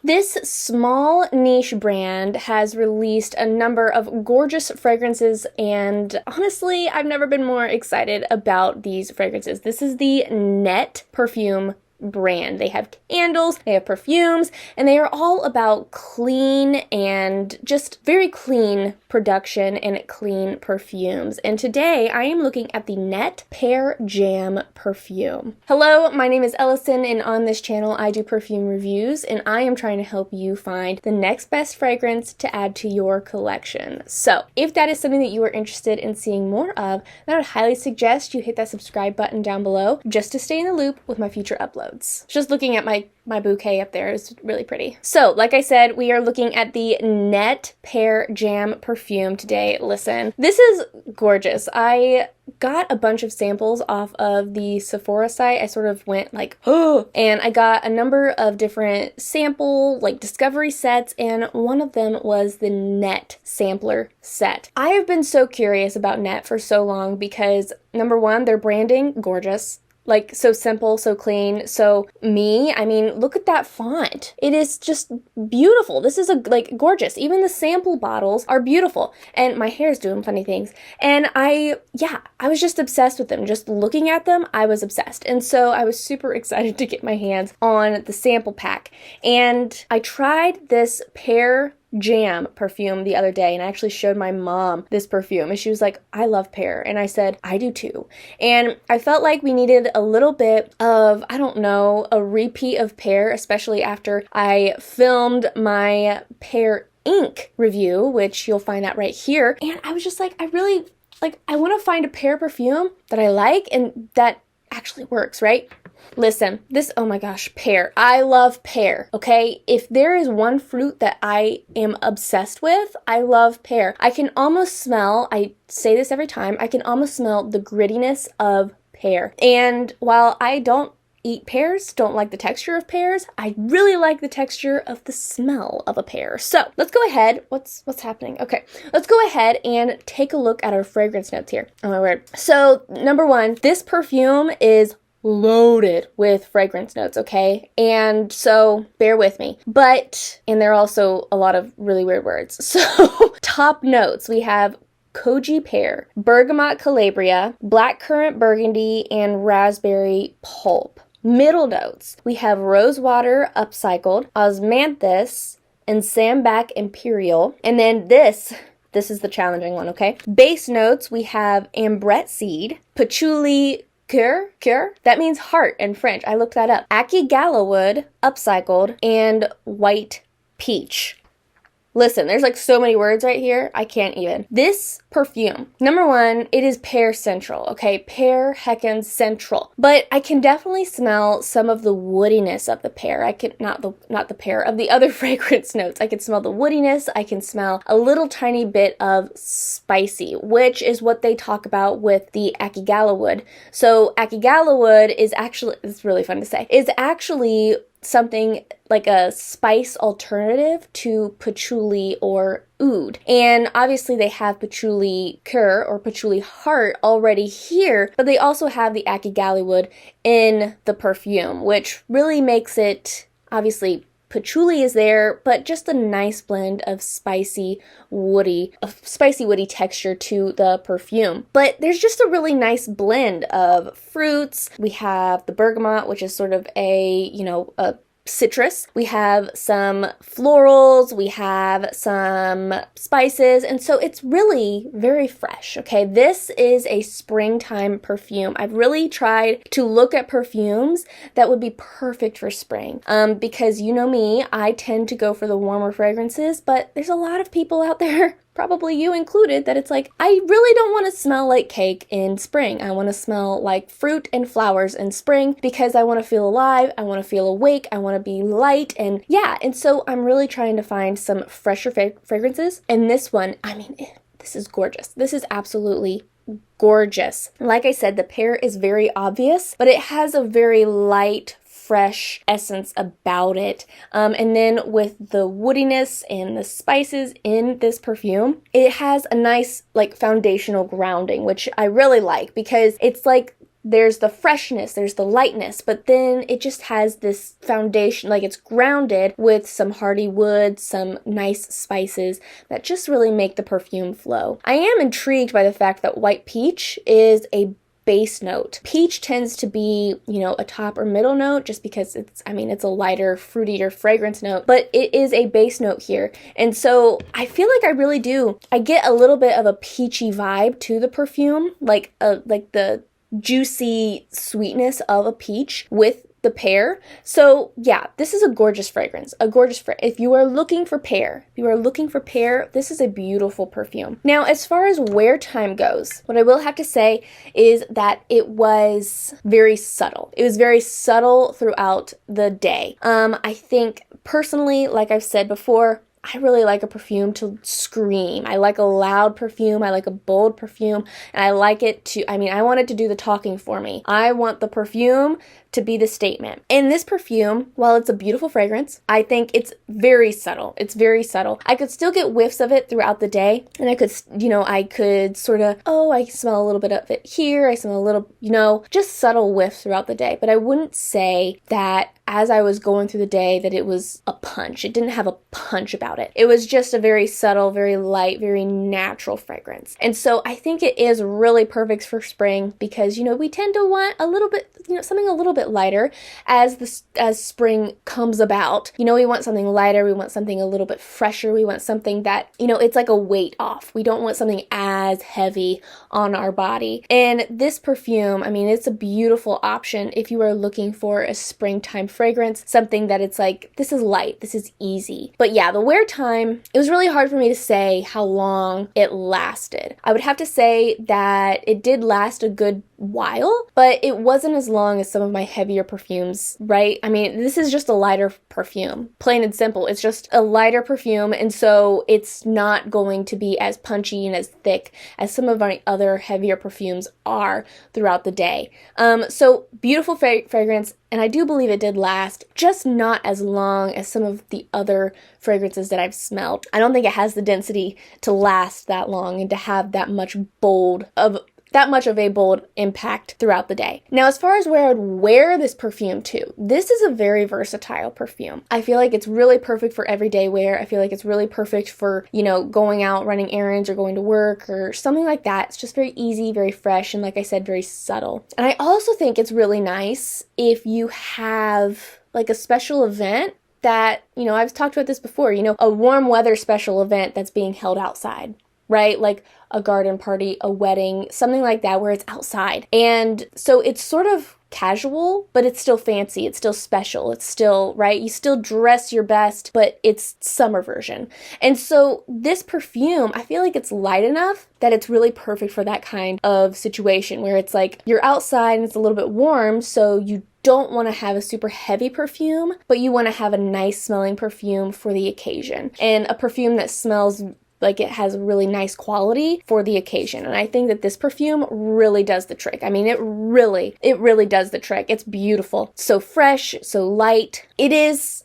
This small niche brand has released a number of gorgeous fragrances, and honestly, I've never been more excited about these fragrances. This is the Nette perfume brand. They have candles, they have perfumes, and they are all about clean and just very clean production and clean perfumes. And today I am looking at the Nette Pear Jam perfume. Hello, my name is Ellison, and on this channel I do perfume reviews, and I am trying to help you find the next best fragrance to add to your collection. So if that is something that you are interested in seeing more of, then I would highly suggest you hit that subscribe button down below just to stay in the loop with my future uploads. Just looking at my bouquet up there is really pretty. So, like I said, we are looking at the Nette Pear Jam perfume today. Listen, this is gorgeous. I got a bunch of samples off of the Sephora site. I sort of went like, oh, and I got a number of different sample, like discovery sets, and one of them was the Nette sampler set. I have been so curious about Nette for so long because, number one, their branding, gorgeous. Like, so simple, so clean, so me. I mean, look at that font. It is just beautiful. This is like gorgeous. Even the sample bottles are beautiful. And my hair is doing funny things. And I was just obsessed with them. Just looking at them, I was obsessed. And so I was super excited to get my hands on the sample pack. And I tried this Pear Jam perfume the other day, and I actually showed my mom this perfume, and she was like, I love pear. And I said, I do too. And I felt like we needed a little bit of, I don't know, a repeat of pear, especially after I filmed my pear ink review, which you'll find that right here. And I was just like, I want to find a pear perfume that I like and that actually works, right? Listen, oh my gosh, pear. I love pear, okay? If there is one fruit that I am obsessed with, I love pear. I can almost smell, I say this every time, I can almost smell the grittiness of pear. And while I don't eat pears, don't like the texture of pears, I really like the texture of the smell of a pear. So let's go ahead. What's happening? Okay, let's go ahead and take a look at our fragrance notes here. Oh my word. So number one, this perfume is loaded with fragrance notes, okay? And so bear with me. And there are also a lot of really weird words. So top notes, we have Koji pear, bergamot calabria, blackcurrant burgundy, and raspberry pulp. Middle notes, we have rosewater upcycled, osmanthus, and sambac imperial. And then this is the challenging one, okay? Base notes, we have ambrette seed, patchouli cœur, that means heart in French. I looked that up. Akigala wood, upcycled, and white peach. Listen, there's like so many words right here, I can't even. This perfume, number one, it is pear central, okay? Pear heckin' central. But I can definitely smell some of the woodiness of the pear. Not the pear, of the other fragrance notes. I can smell the woodiness, I can smell a little tiny bit of spicy, which is what they talk about with the Akigala wood. So Akigala wood is actually, it's really fun to say, is actually something like a spice alternative to patchouli or oud. And obviously they have patchouli cœur or patchouli heart already here, but they also have the Akigala wood in the perfume, which really makes it, obviously patchouli is there, but just a nice blend of spicy woody texture to the perfume. But there's just a really nice blend of fruits. We have the bergamot, which is sort of a citrus. We have some florals, we have some spices, and so it's really very fresh, okay? This is a springtime perfume. I've really tried to look at perfumes that would be perfect for spring, because you know me, I tend to go for the warmer fragrances, but there's a lot of people out there, probably you included, that it's like, I really don't want to smell like cake in spring. I want to smell like fruit and flowers in spring because I want to feel alive, I want to feel awake, I want to be light, and so I'm really trying to find some fresher fragrances, and this one, I mean, this is gorgeous. This is absolutely gorgeous. Like I said, the pear is very obvious, but it has a very light, fresh essence about it. And then with the woodiness and the spices in this perfume, it has a nice like foundational grounding, which I really like because it's like there's the freshness, there's the lightness, but then it just has this foundation, like it's grounded with some hardy wood, some nice spices that just really make the perfume flow. I am intrigued by the fact that white peach is a base note. Peach tends to be, you know, a top or middle note just because it's a lighter, fruitier fragrance note, but it is a base note here. And so I feel like I get a little bit of a peachy vibe to the perfume, like the juicy sweetness of a peach with the pear. So yeah, this is a gorgeous fragrance. If you are looking for pear, this is a beautiful perfume. Now, as far as wear time goes, what I will have to say is that it was very subtle. It was very subtle throughout the day. I think personally, like I've said before, I really like a perfume to scream. I like a loud perfume. I like a bold perfume. And I like it to, I want it to do the talking for me. I want the perfume to be the statement. And this perfume, while it's a beautiful fragrance, I think it's very subtle. It's very subtle. I could still get whiffs of it throughout the day. And I could sort of, I smell a little bit of it here. I smell a little, just subtle whiffs throughout the day. But I wouldn't say that as I was going through the day that it was a punch. It didn't have a punch about it. It was just a very subtle, very light, very natural fragrance. And so I think it is really perfect for spring because, we tend to want a little bit, something a little bit lighter as spring comes about. We want something lighter. We want something a little bit fresher. We want something that, it's like a weight off. We don't want something as heavy on our body. And this perfume, it's a beautiful option if you are looking for a springtime fragrance, something that it's like, this is light, this is easy. But yeah, the wear time, it was really hard for me to say how long it lasted. I would have to say that it did last a good while, but it wasn't as long as some of my heavier perfumes, right? This is just a lighter perfume, plain and simple. It's just a lighter perfume, and so it's not going to be as punchy and as thick as some of my other heavier perfumes are throughout the day. So beautiful fragrance, and I do believe it did last, just not as long as some of the other fragrances that I've smelled. I don't think it has the density to last that long and to have that much of a bold impact throughout the day. Now, as far as where I would wear this perfume to, this is a very versatile perfume. I feel like it's really perfect for everyday wear. I feel like it's really perfect for, going out, running errands, or going to work, or something like that. It's just very easy, very fresh, and like I said, very subtle. And I also think it's really nice if you have like a special event that, I've talked about this before, a warm weather special event that's being held outside, right? Like a garden party, a wedding, something like that where it's outside. And so it's sort of casual, but it's still fancy. It's still special. It's still, right? You still dress your best, but it's summer version. And so this perfume, I feel like it's light enough that it's really perfect for that kind of situation where it's like you're outside and it's a little bit warm, so you don't want to have a super heavy perfume, but you want to have a nice smelling perfume for the occasion. And a perfume that smells like it has really nice quality for the occasion. And I think that this perfume really does the trick. It really does the trick. It's beautiful. So fresh, so light. This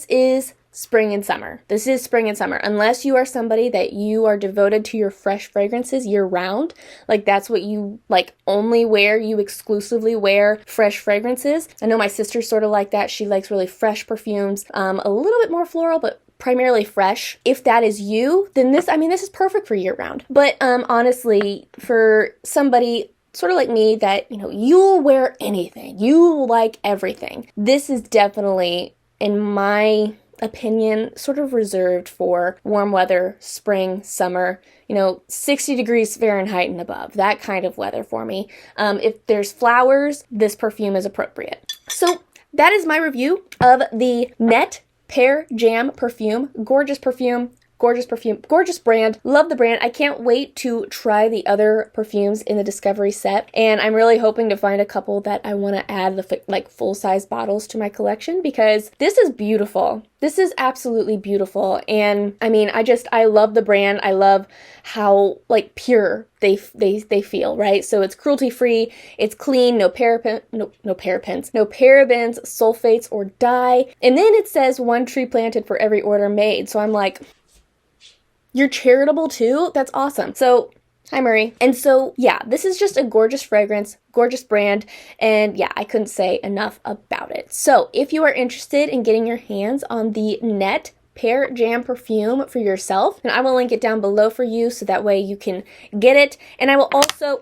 is spring and summer. This is spring and summer. Unless you are somebody that you are devoted to your fresh fragrances year round, like that's what you only wear, you exclusively wear fresh fragrances. I know my sister's sort of like that. She likes really fresh perfumes, a little bit more floral, but primarily fresh. If that is you, then this is perfect for year round. But honestly, for somebody sort of like me that, you'll wear anything, you like everything, this is definitely, in my opinion, sort of reserved for warm weather, spring, summer, 60 degrees Fahrenheit and above, that kind of weather for me. If there's flowers, this perfume is appropriate. So that is my review of the Nette Pear Jam perfume. Gorgeous perfume. Gorgeous brand. Love the brand. I can't wait to try the other perfumes in the Discovery set, and I'm really hoping to find a couple that I want to add the full-size bottles to my collection because this is beautiful. This is absolutely beautiful, and I love the brand. I love how pure they feel, right? So it's cruelty-free, it's clean, no parabens, sulfates, or dye. And then it says 1 tree planted for every order made. So I'm like, you're charitable too? That's awesome. So Hi, Murray. And so, yeah, this is just a gorgeous fragrance, gorgeous brand, and yeah, I couldn't say enough about it. So, if you are interested in getting your hands on the Nette Pear Jam perfume for yourself, and I will link it down below for you so that way you can get it. And I will also,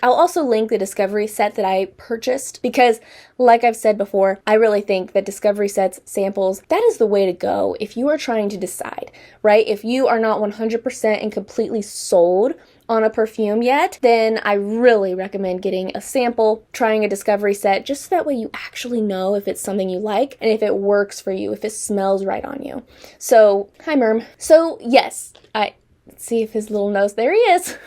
I'll also link the Discovery set that I purchased because, like I've said before, I really think that Discovery sets, samples, that is the way to go if you are trying to decide, right? If you are not 100% and completely sold on a perfume yet, then I really recommend getting a sample, trying a Discovery set, just so that way you actually know if it's something you like and if it works for you, if it smells right on you. So, hi Merm. So yes, let's see if his little nose, there he is.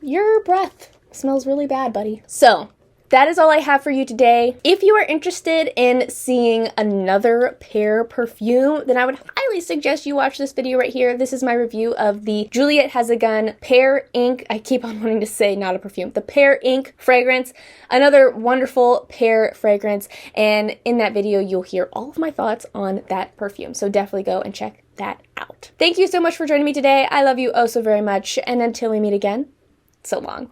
Your breath smells really bad, buddy. So, that is all I have for you today. If you are interested in seeing another pear perfume, then I would highly suggest you watch this video right here. This is my review of the Juliette Has a Gun Pear Ink. I keep on wanting to say not a perfume. The Pear Ink fragrance. Another wonderful pear fragrance. And in that video, you'll hear all of my thoughts on that perfume. So definitely go and check that out. Thank you so much for joining me today. I love you oh so very much. And until we meet again, so long.